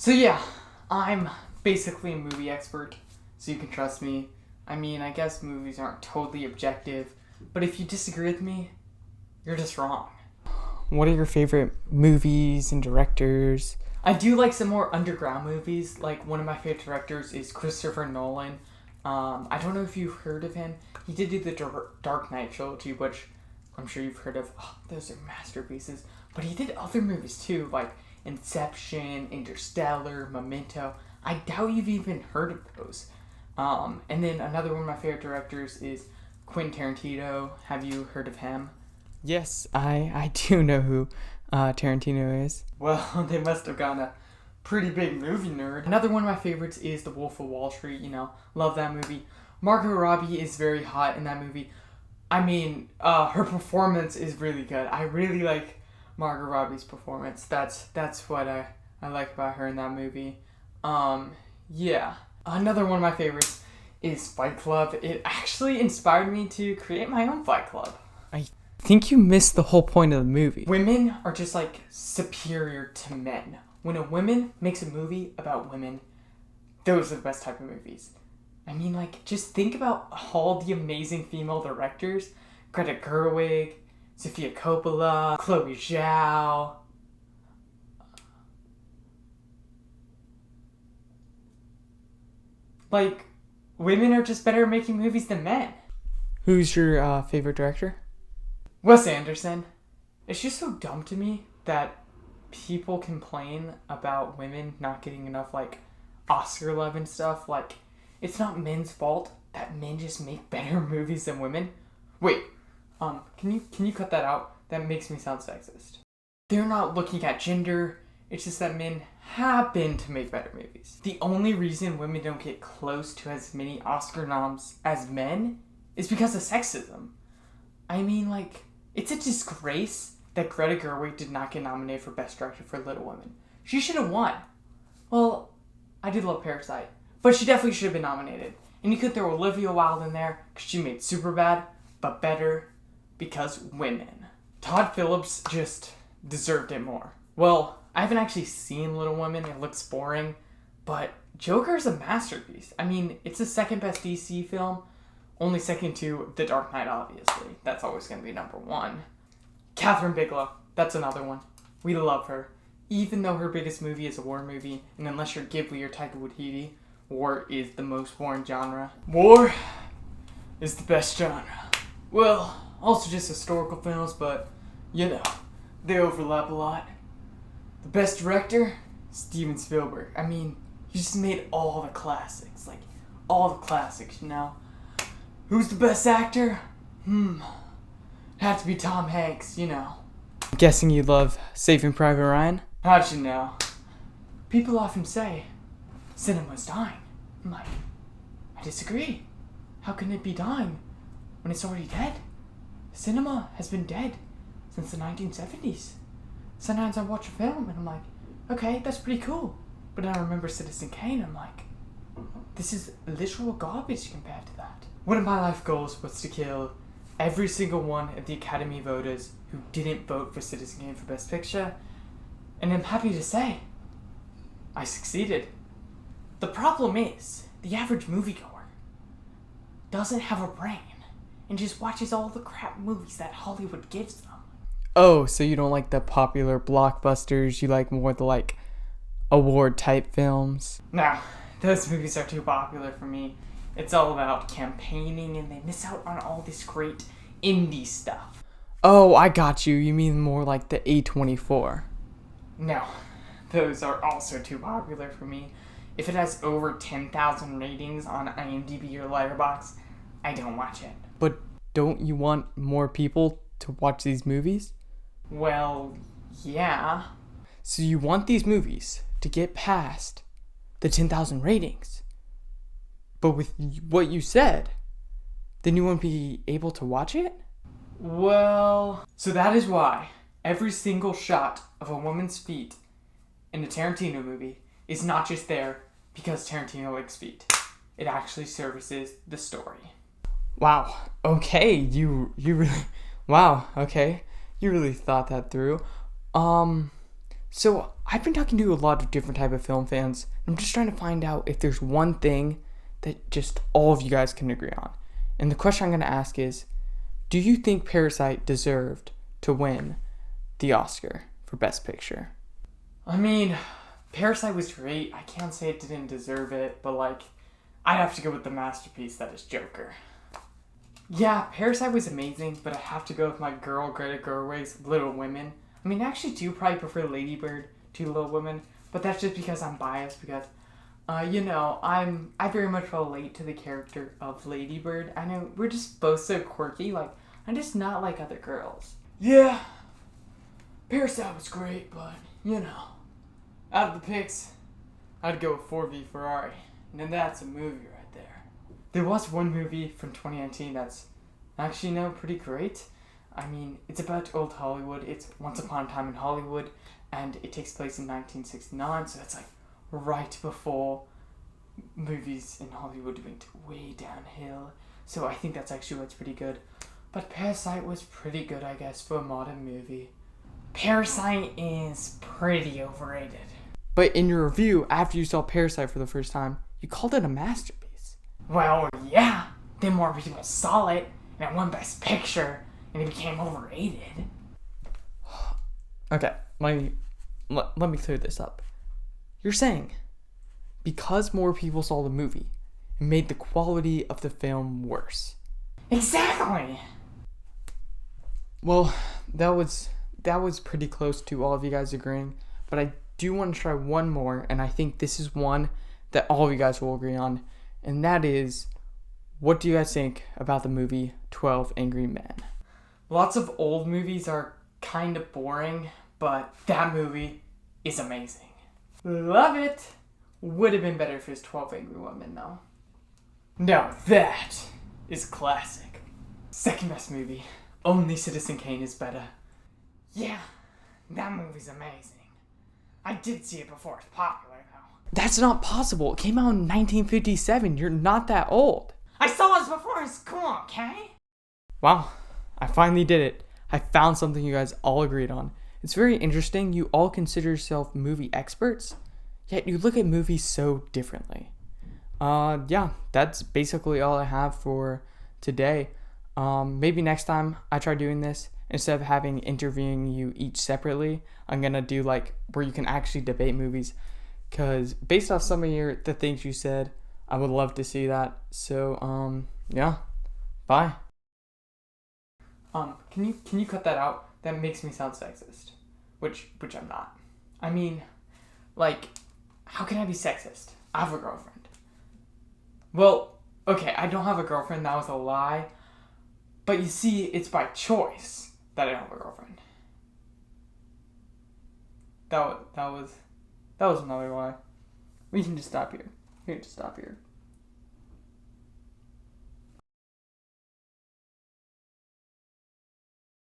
So yeah, I'm basically a movie expert, so you can trust me. I mean, I guess movies aren't totally objective, but if you disagree with me, you're just wrong. What are your favorite movies and directors? I do like some more underground movies. Like, one of my favorite directors is Christopher Nolan. I don't know if you've heard of him. He did do the Dark Knight trilogy, which I'm sure you've heard of. Oh, those are masterpieces. But he did other movies too, like Inception, Interstellar, Memento. I doubt you've even heard of those. And then another one of my favorite directors is Quentin Tarantino. Have you heard of him? Yes, I do know who Tarantino is. Well, they must have gotten a pretty big movie nerd. Another one of my favorites is The Wolf of Wall Street. Love that movie. Margot Robbie is very hot in that movie. I mean, her performance is really good. I really like Margot Robbie's performance. That's what I like about her in that movie. Yeah. Another one of my favorites is Fight Club. It actually inspired me to create my own Fight Club. I think you missed the whole point of the movie. Women are just like superior to men. When a woman makes a movie about women, those are the best type of movies. I mean, like, just think about all the amazing female directors. Greta Gerwig, Sofia Coppola, Chloe Zhao. Like, women are just better at making movies than men. Who's your favorite director? Wes Anderson. It's just so dumb to me that people complain about women not getting enough, like, Oscar love and stuff. Like, it's not men's fault that men just make better movies than women. Wait, can you cut that out? That makes me sound sexist. They're not looking at gender. It's just that men happen to make better movies. The only reason women don't get close to as many Oscar noms as men is because of sexism. I mean, like, it's a disgrace that Greta Gerwig did not get nominated for Best Director for Little Women. She should have won. Well, I did love Parasite, but she definitely should have been nominated. And you could throw Olivia Wilde in there because she made Superbad, but better because women. Todd Phillips just deserved it more. Well, I haven't actually seen Little Women. It looks boring, but Joker's a masterpiece. I mean, it's the second best DC film, only second to The Dark Knight, obviously. That's always going to be number one. Catherine Bigelow, that's another one. We love her. Even though her biggest movie is a war movie, and unless you're Ghibli or Taika Waititi, war is the most boring genre. War is the best genre. Well, also just historical films, but, they overlap a lot. The best director? Steven Spielberg. I mean, he just made all the classics. Like, all the classics, Who's the best actor? Had to be Tom Hanks, I'm guessing you love Saving Private Ryan? How'd you know? People often say, cinema's dying. I'm like, I disagree. How can it be dying when it's already dead? Cinema has been dead since the 1970s. Sometimes I watch a film and I'm like, okay, that's pretty cool. But then I remember Citizen Kane and I'm like, this is literal garbage compared to that. One of my life goals was to kill every single one of the Academy voters who didn't vote for Citizen Kane for Best Picture. And I'm happy to say, I succeeded. The problem is, the average moviegoer doesn't have a brain and just watches all the crap movies that Hollywood gives them. Oh, so you don't like the popular blockbusters, you like more the, like, award-type films? No, those movies are too popular for me. It's all about campaigning and they miss out on all this great indie stuff. Oh, I got you. You mean more like the A24. No, those are also too popular for me. If it has over 10,000 ratings on IMDb or Letterboxd, I don't watch it. But don't you want more people to watch these movies? Well, yeah. So you want these movies to get past the 10,000 ratings. But with what you said, then you won't be able to watch it? Well, so that is why every single shot of a woman's feet in a Tarantino movie is not just there because Tarantino likes feet. It actually services the story. Wow. Okay. You really... Wow. Okay. You really thought that through. So I've been talking to a lot of different type of film fans. And I'm just trying to find out if there's one thing that just all of you guys can agree on. And the question I'm going to ask is, do you think Parasite deserved to win the Oscar for Best Picture? I mean, Parasite was great. I can't say it didn't deserve it, but like, I'd have to go with the masterpiece that is Joker. Yeah, Parasite was amazing, but I have to go with my girl Greta Gerwig's Little Women. I mean, I actually do probably prefer Lady Bird to Little Women, but that's just because I'm biased because, I very much relate to the character of Lady Bird. I know we're just both so quirky, like, I'm just not like other girls. Yeah, Parasite was great, but, out of the picks, I'd go with 4v Ferrari, and that's a movie right there. There was one movie from 2019 that's actually, pretty great. I mean, it's about old Hollywood. It's Once Upon a Time in Hollywood, and it takes place in 1969, so that's like right before movies in Hollywood went way downhill. So I think that's actually what's pretty good. But Parasite was pretty good, I guess, for a modern movie. Parasite is pretty overrated. But in your review, after you saw Parasite for the first time, you called it a masterpiece. Well, yeah. Then more people saw it, and it won Best Picture, and it became overrated. Okay, let me clear this up. You're saying because more people saw the movie, it made the quality of the film worse. Exactly. Well, that was pretty close to all of you guys agreeing, but I do want to try one more, and I think this is one that all of you guys will agree on, and that is, what do you guys think about the movie 12 Angry Men? Lots of old movies are kind of boring, but that movie is amazing. Love it! Would have been better if it was 12 Angry Women, though. Now that is classic. Second best movie. Only Citizen Kane is better. Yeah, that movie's amazing. I did see it before it's popular, though. That's not possible. It came out in 1957. You're not that old. I saw this before in school, okay? Wow, I finally did it. I found something you guys all agreed on. It's very interesting. You all consider yourself movie experts, yet you look at movies so differently. Yeah, that's basically all I have for today. Maybe next time I try doing this, instead of interviewing you each separately, I'm gonna do like where you can actually debate movies. Cause based off some of the things you said, I would love to see that. So, yeah, bye. Can you cut that out? That makes me sound sexist. Which I'm not. I mean, like, how can I be sexist? I have a girlfriend. Well, okay, I don't have a girlfriend, that was a lie. But you see, it's by choice that I don't have a girlfriend. That was another lie. We can just stop here.